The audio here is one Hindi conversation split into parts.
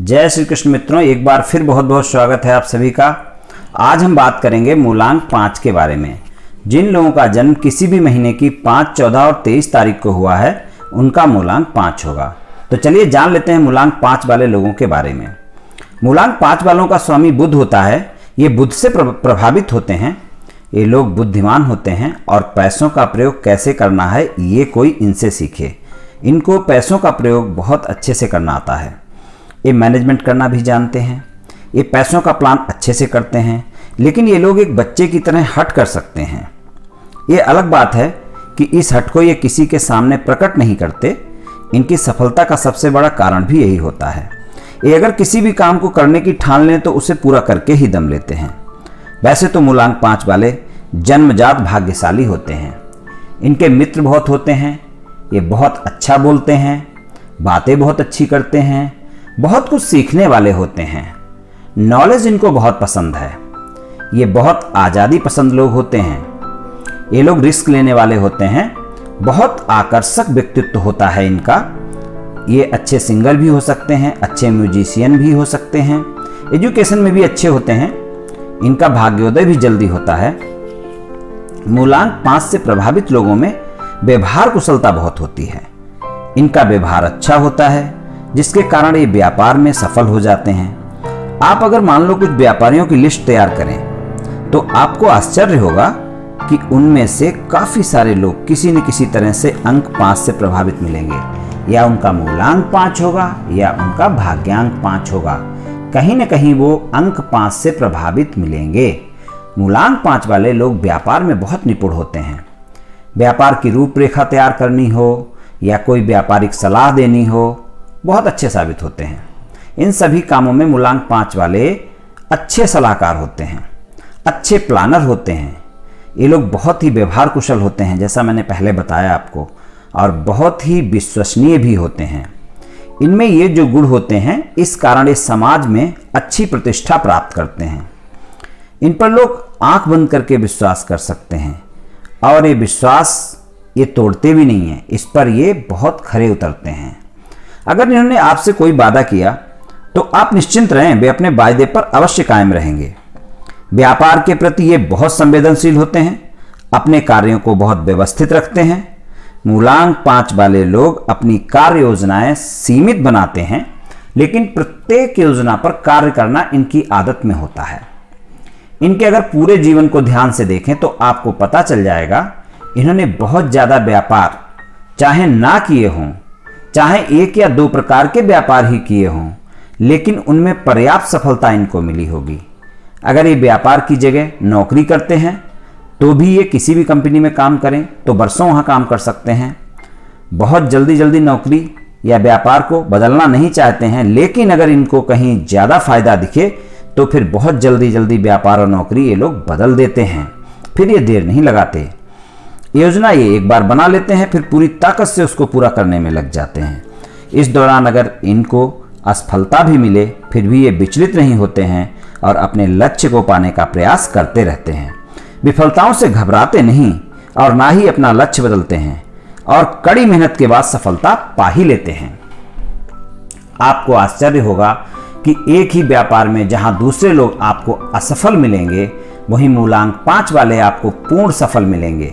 जय श्री कृष्ण मित्रों, एक बार फिर बहुत बहुत स्वागत है आप सभी का। आज हम बात करेंगे मूलांक 5 के बारे में। जिन लोगों का जन्म किसी भी महीने की 5, 14 और 23 तारीख को हुआ है उनका मूलांक 5 होगा। तो चलिए जान लेते हैं मूलांक 5 वाले लोगों के बारे में। मूलांक 5 वालों का स्वामी बुध होता है। ये बुध से प्रभावित होते हैं। ये लोग बुद्धिमान होते हैं और पैसों का प्रयोग कैसे करना है ये कोई इनसे सीखे। इनको पैसों का प्रयोग बहुत अच्छे से करना आता है। ये मैनेजमेंट करना भी जानते हैं। ये पैसों का प्लान अच्छे से करते हैं, लेकिन ये लोग एक बच्चे की तरह हट कर सकते हैं। ये अलग बात है कि इस हट को ये किसी के सामने प्रकट नहीं करते। इनकी सफलता का सबसे बड़ा कारण भी यही होता है। ये अगर किसी भी काम को करने की ठान लें तो उसे पूरा करके ही दम लेते हैं। वैसे तो मूलांक 5 वाले जन्मजात भाग्यशाली होते हैं। इनके मित्र बहुत होते हैं। ये बहुत अच्छा बोलते हैं, बातें बहुत अच्छी करते हैं, बहुत कुछ सीखने वाले होते हैं। नॉलेज इनको बहुत पसंद है। ये बहुत आज़ादी पसंद लोग होते हैं। ये लोग रिस्क लेने वाले होते हैं। बहुत आकर्षक व्यक्तित्व होता है इनका। ये अच्छे सिंगर भी हो सकते हैं, अच्छे म्यूजिशियन भी हो सकते हैं, एजुकेशन में भी अच्छे होते हैं। इनका भाग्योदय भी जल्दी होता है। मूलांक 5 से प्रभावित लोगों में व्यवहार कुशलता बहुत होती है। इनका व्यवहार अच्छा होता है, जिसके कारण ये व्यापार में सफल हो जाते हैं। आप अगर मान लो कुछ व्यापारियों की लिस्ट तैयार करें तो आपको आश्चर्य होगा कि उनमें से काफी सारे लोग किसी न किसी तरह से अंक 5 से प्रभावित मिलेंगे। या उनका मूलांक 5 होगा या उनका भाग्यांक 5 होगा। कहीं न कहीं वो अंक 5 से प्रभावित मिलेंगे। मूलांक 5 वाले लोग व्यापार में बहुत निपुण होते हैं। व्यापार की रूपरेखा तैयार करनी हो या कोई व्यापारिक सलाह देनी हो, बहुत अच्छे साबित होते हैं। इन सभी कामों में मूलांक 5 वाले अच्छे सलाहकार होते हैं, अच्छे प्लानर होते हैं। ये लोग बहुत ही व्यवहार कुशल होते हैं, जैसा मैंने पहले बताया आपको, और बहुत ही विश्वसनीय भी होते हैं। इनमें ये जो गुण होते हैं, इस कारण ये समाज में अच्छी प्रतिष्ठा प्राप्त करते हैं। इन पर लोग आंख बंद करके विश्वास कर सकते हैं और ये विश्वास ये तोड़ते भी नहीं हैं। इस पर ये बहुत खरे उतरते हैं। अगर इन्होंने आपसे कोई वादा किया तो आप निश्चिंत रहें, वे अपने वायदे पर अवश्य कायम रहेंगे। व्यापार के प्रति ये बहुत संवेदनशील होते हैं। अपने कार्यों को बहुत व्यवस्थित रखते हैं। मूलांक 5 वाले लोग अपनी कार्य योजनाएं सीमित बनाते हैं, लेकिन प्रत्येक योजना पर कार्य करना इनकी आदत में होता है। इनके अगर पूरे जीवन को ध्यान से देखें तो आपको पता चल जाएगा इन्होंने बहुत ज़्यादा व्यापार चाहे ना किए हों, चाहे 1 या 2 प्रकार के व्यापार ही किए हों, लेकिन उनमें पर्याप्त सफलता इनको मिली होगी। अगर ये व्यापार की जगह नौकरी करते हैं तो भी ये किसी भी कंपनी में काम करें तो वर्षों वहाँ काम कर सकते हैं। बहुत जल्दी नौकरी या व्यापार को बदलना नहीं चाहते हैं, लेकिन अगर इनको कहीं ज़्यादा फायदा दिखे तो फिर बहुत जल्दी व्यापार और नौकरी ये लोग बदल देते हैं। फिर ये देर नहीं लगाते। योजना ये एक बार बना लेते हैं, फिर पूरी ताकत से उसको पूरा करने में लग जाते हैं। इस दौरान अगर इनको असफलता भी मिले फिर भी ये विचलित नहीं होते हैं और अपने लक्ष्य को पाने का प्रयास करते रहते हैं। विफलताओं से घबराते नहीं और ना ही अपना लक्ष्य बदलते हैं और कड़ी मेहनत के बाद सफलता पा ही लेते हैं। आपको आश्चर्य होगा कि एक ही व्यापार में जहां दूसरे लोग आपको असफल मिलेंगे, वहीं मूलांक 5 वाले आपको पूर्ण सफल मिलेंगे।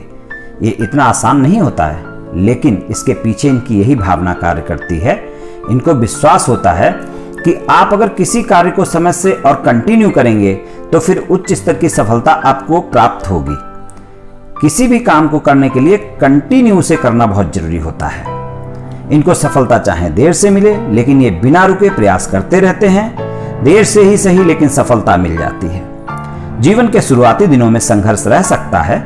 ये इतना आसान नहीं होता है, लेकिन इसके पीछे इनकी यही भावना कार्य करती है। इनको विश्वास होता है कि आप अगर किसी कार्य को समय से और कंटिन्यू करेंगे तो फिर उच्च स्तर की सफलता आपको प्राप्त होगी। किसी भी काम को करने के लिए कंटिन्यू से करना बहुत जरूरी होता है। इनको सफलता चाहे देर से मिले, लेकिन ये बिना रुके प्रयास करते रहते हैं। देर से ही सही, लेकिन सफलता मिल जाती है। जीवन के शुरुआती दिनों में संघर्ष रह सकता है।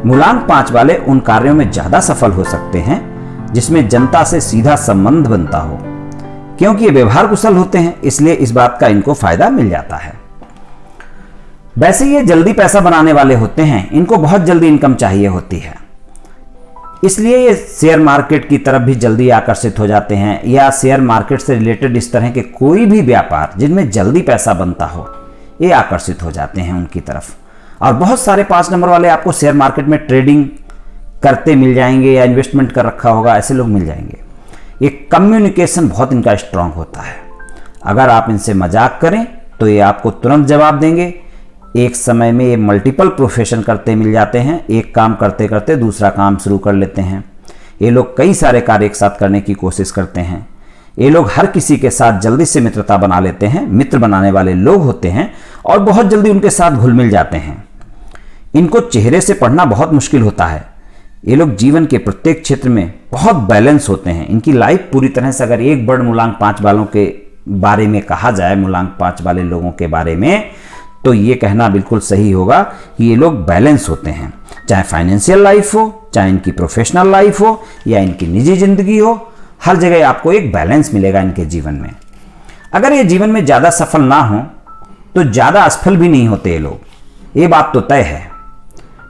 मूलांक 5 वाले उन कार्यों में ज्यादा सफल हो सकते हैं जिसमें जनता से सीधा संबंध बनता हो। क्योंकि ये व्यवहार कुशल होते हैं, इसलिए इस बात का इनको फायदा मिल जाता है। वैसे ये जल्दी पैसा बनाने वाले होते हैं। इनको बहुत जल्दी इनकम चाहिए होती है, इसलिए ये शेयर मार्केट की तरफ भी जल्दी आकर्षित हो जाते हैं, या शेयर मार्केट से रिलेटेड इस तरह के कोई भी व्यापार जिनमें जल्दी पैसा बनता हो, ये आकर्षित हो जाते हैं उनकी तरफ। और बहुत सारे 5 नंबर वाले आपको शेयर मार्केट में ट्रेडिंग करते मिल जाएंगे या इन्वेस्टमेंट कर रखा होगा, ऐसे लोग मिल जाएंगे। ये कम्युनिकेशन बहुत इनका स्ट्रांग होता है। अगर आप इनसे मजाक करें तो ये आपको तुरंत जवाब देंगे। एक समय में ये मल्टीपल प्रोफेशन करते मिल जाते हैं, एक काम करते करते दूसरा काम शुरू कर लेते हैं। ये लोग कई सारे कार्य एक साथ करने की कोशिश करते हैं। ये लोग हर किसी के साथ जल्दी से मित्रता बना लेते हैं, मित्र बनाने वाले लोग होते हैं और बहुत जल्दी उनके साथ घुल मिल जाते हैं। इनको चेहरे से पढ़ना बहुत मुश्किल होता है। ये लोग जीवन के प्रत्येक क्षेत्र में बहुत बैलेंस होते हैं। इनकी लाइफ पूरी तरह से, अगर एक वर्ड मूलांक 5 वालों के बारे में कहा जाए, मूलांक 5 वाले लोगों के बारे में, तो ये कहना बिल्कुल सही होगा कि ये लोग बैलेंस होते हैं। चाहे फाइनेंशियल लाइफ हो, चाहे इनकी प्रोफेशनल लाइफ हो या इनकी निजी जिंदगी हो, हर जगह आपको एक बैलेंस मिलेगा इनके जीवन में। अगर ये जीवन में ज़्यादा सफल ना हो तो ज़्यादा असफल भी नहीं होते ये लोग, ये बात तो तय है।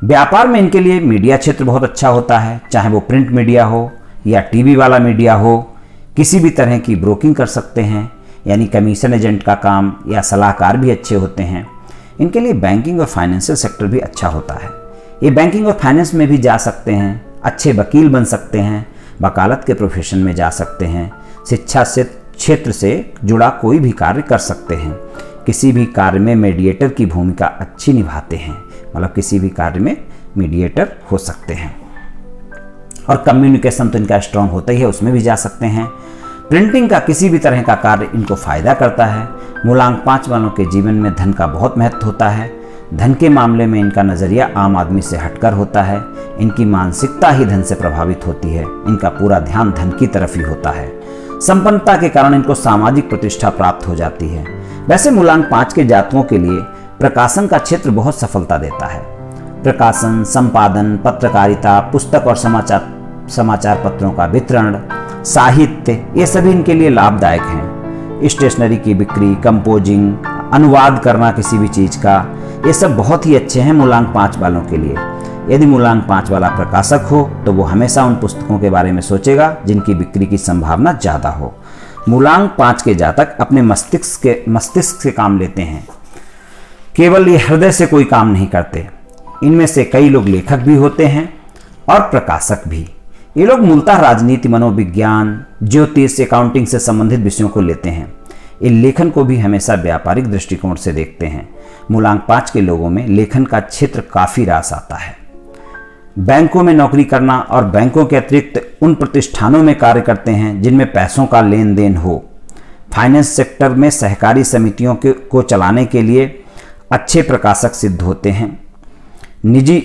व्यापार में इनके लिए मीडिया क्षेत्र बहुत अच्छा होता है, चाहे वो प्रिंट मीडिया हो या टीवी वाला मीडिया हो। किसी भी तरह की ब्रोकिंग कर सकते हैं, यानी कमीशन एजेंट का काम या सलाहकार भी अच्छे होते हैं। इनके लिए बैंकिंग और फाइनेंशियल सेक्टर भी अच्छा होता है। ये बैंकिंग और फाइनेंस में भी जा सकते हैं, अच्छे वकील बन सकते हैं, वकालत के प्रोफेशन में जा सकते हैं, शिक्षा से क्षेत्र से जुड़ा कोई भी कार्य कर सकते हैं। किसी भी कार्य में मीडिएटर की भूमिका अच्छी निभाते हैं, मतलब किसी भी कार्य में मीडिएटर हो सकते हैं। और कम्युनिकेशन तो इनका स्ट्रांग होता ही है, उसमें भी जा सकते हैं। प्रिंटिंग का किसी भी तरह का कार्य इनको फायदा करता है। मूलांक 5 वालों के जीवन में धन का बहुत महत्व होता है। धन के मामले में इनका नज़रिया आम आदमी से हटकर होता है। इनकी मानसिकता ही धन से प्रभावित होती है। इनका पूरा ध्यान धन की तरफ ही होता है। संपन्नता के कारण इनको सामाजिक प्रतिष्ठा प्राप्त हो जाती है। वैसे मूलांक 5 के जातकों के लिए प्रकाशन का क्षेत्र बहुत सफलता देता है। प्रकाशन, संपादन, पत्रकारिता, पुस्तक और समाचार पत्रों का वितरण, साहित्य, ये सभी इनके लिए लाभदायक हैं। स्टेशनरी की बिक्री, कंपोजिंग, अनुवाद करना किसी भी चीज़ का, ये सब बहुत ही अच्छे हैं मूलांक 5 वालों के लिए। यदि मूलांक 5 वाला प्रकाशक हो तो वो हमेशा उन पुस्तकों के बारे में सोचेगा जिनकी बिक्री की संभावना ज़्यादा हो। मूलांक 5 के जातक अपने मस्तिष्क से काम लेते हैं, केवल ये हृदय से कोई काम नहीं करते। इनमें से कई लोग लेखक भी होते हैं और प्रकाशक भी। ये लोग मूलतः राजनीति, मनोविज्ञान, ज्योतिष, अकाउंटिंग से संबंधित विषयों को लेते हैं। ये लेखन को भी हमेशा व्यापारिक दृष्टिकोण से देखते हैं। मूलांक 5 के लोगों में लेखन का क्षेत्र काफी रास आता है। बैंकों में नौकरी करना और बैंकों के अतिरिक्त उन प्रतिष्ठानों में कार्य करते हैं जिनमें पैसों का लेन देन हो। फाइनेंस सेक्टर में सहकारी समितियों को चलाने के लिए अच्छे प्रकाशक सिद्ध होते हैं। निजी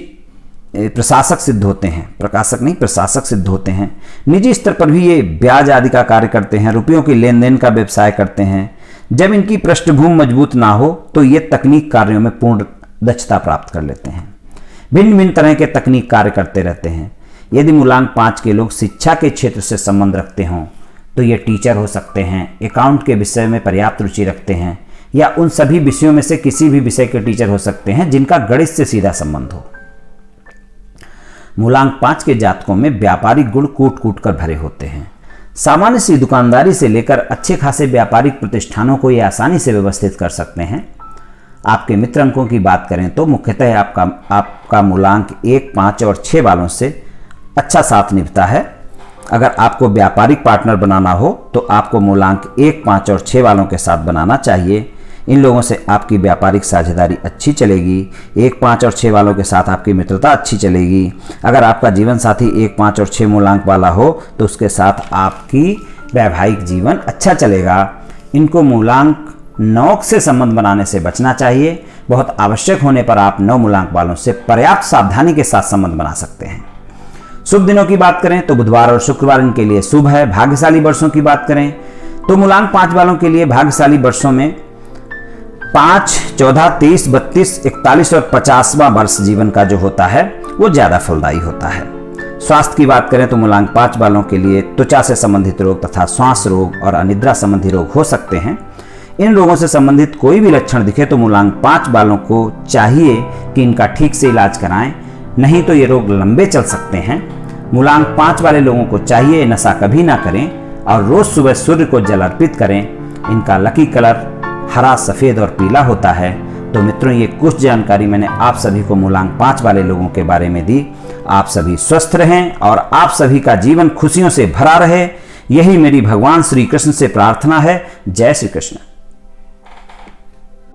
प्रशासक सिद्ध होते हैं, प्रकाशक नहीं प्रशासक सिद्ध होते हैं। निजी स्तर पर भी ये ब्याज आदि का कार्य करते हैं, रुपयों के लेन देन का व्यवसाय करते हैं। जब इनकी पृष्ठभूमि मजबूत ना हो तो ये तकनीक कार्यों में पूर्ण दक्षता प्राप्त कर लेते हैं। भिन्न भिन्न तरह के तकनीक कार्य करते रहते हैं। यदि मूलांक 5 के लोग शिक्षा के क्षेत्र से संबंध रखते हों तो ये टीचर हो सकते हैं, अकाउंट के विषय में पर्याप्त रुचि रखते हैं, या उन सभी विषयों में से किसी भी विषय के टीचर हो सकते हैं जिनका गणित से सीधा संबंध हो। मूलांक 5 के जातकों में व्यापारिक गुण कूट कूट कर भरे होते हैं। सामान्य सी दुकानदारी से लेकर अच्छे खासे व्यापारिक प्रतिष्ठानों को ये आसानी से व्यवस्थित कर सकते हैं। आपके मित्र अंकों की बात करें तो मुख्यतः आपका मूलांक 1, 5 और 6 वालों से अच्छा साथ निभता है। अगर आपको व्यापारिक पार्टनर बनाना हो तो आपको मूलांक 1, 5 और 6 वालों के साथ बनाना चाहिए। इन लोगों से आपकी व्यापारिक साझेदारी अच्छी चलेगी। 1, 5 और 6 वालों के साथ आपकी मित्रता अच्छी चलेगी। अगर आपका जीवन साथी 1, 5 और 6 मूलांक वाला हो तो उसके साथ आपकी वैवाहिक जीवन अच्छा चलेगा। इनको मूलांक 9 से संबंध बनाने से बचना चाहिए। बहुत आवश्यक होने पर आप 9 मूलांक वालों से पर्याप्त सावधानी के साथ संबंध बना सकते हैं। शुभ दिनों की बात करें तो बुधवार और शुक्रवार इनके लिए शुभ है। भाग्यशाली वर्षों की बात करें तो मूलांक 5 वालों के लिए भाग्यशाली वर्षों में 5, 14, 23, 32, 41 और 50वां वर्ष जीवन का जो होता है वो ज़्यादा फलदायी होता है। स्वास्थ्य की बात करें तो मूलांक 5 वालों के लिए त्वचा से संबंधित रोग तथा श्वास रोग और अनिद्रा संबंधी रोग हो सकते हैं। इन रोगों से संबंधित कोई भी लक्षण दिखे तो मूलांक 5 वालों को चाहिए कि इनका ठीक से इलाज कराएं, नहीं तो ये रोग लंबे चल सकते हैं। मूलांक 5 वाले लोगों को चाहिए नशा कभी ना करें और रोज सुबह सूर्य को जल अर्पित करें। इनका लकी कलर हरा, सफेद और पीला होता है। तो मित्रों, ये कुछ जानकारी मैंने आप सभी को मूलांक 5 वाले लोगों के बारे में दी। आप सभी स्वस्थ रहें और आप सभी का जीवन खुशियों से भरा रहे, यही मेरी भगवान श्री कृष्ण से प्रार्थना है। जय श्री कृष्ण।